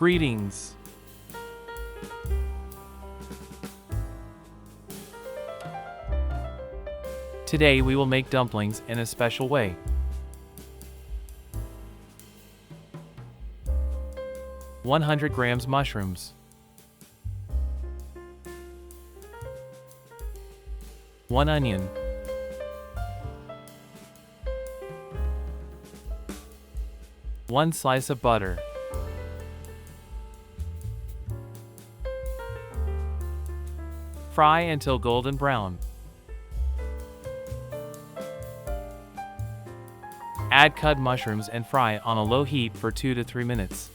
Greetings. Today we will make dumplings in a special way. "100 grams mushrooms, 1 onion, 1 slice of butter, fry until golden brown. Add cut mushrooms and fry on a low heat for 2 to 3 minutes.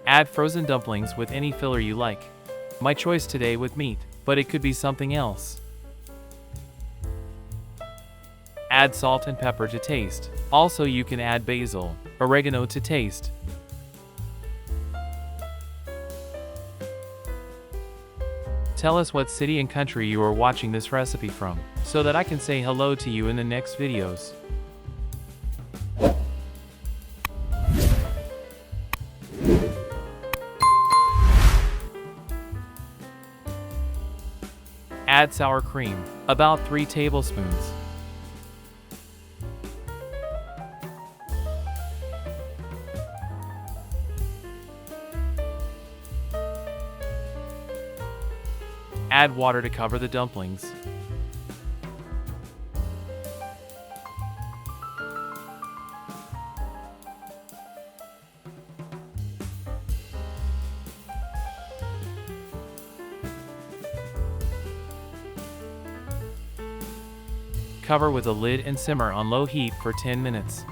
Add frozen dumplings with any filler you like. My choice today with meat, but it could be something else. Add salt and pepper to taste. Also, you can add basil, oregano to taste. Tell us what city and country you are watching this recipe from, so that I can say hello to you in the next videos. Add sour cream, about 3 tablespoons. Add water to cover the dumplings. Cover with a lid and simmer on low heat for 10 minutes.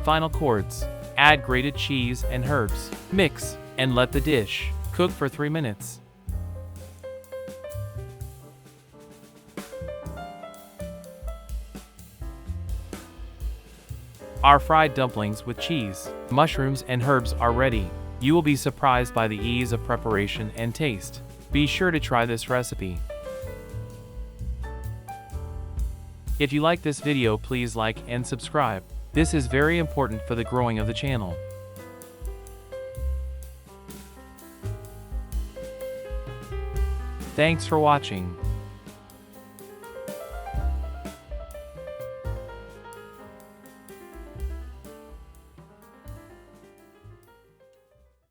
Final chords. Add grated cheese and herbs. Mix, and let the dish cook for 3 minutes. Our fried dumplings with cheese, mushrooms, and herbs are ready. You will be surprised by the ease of preparation and taste. Be sure to try this recipe. If you like this video, please like and subscribe. This is very important for the growing of the channel. Thanks for watching.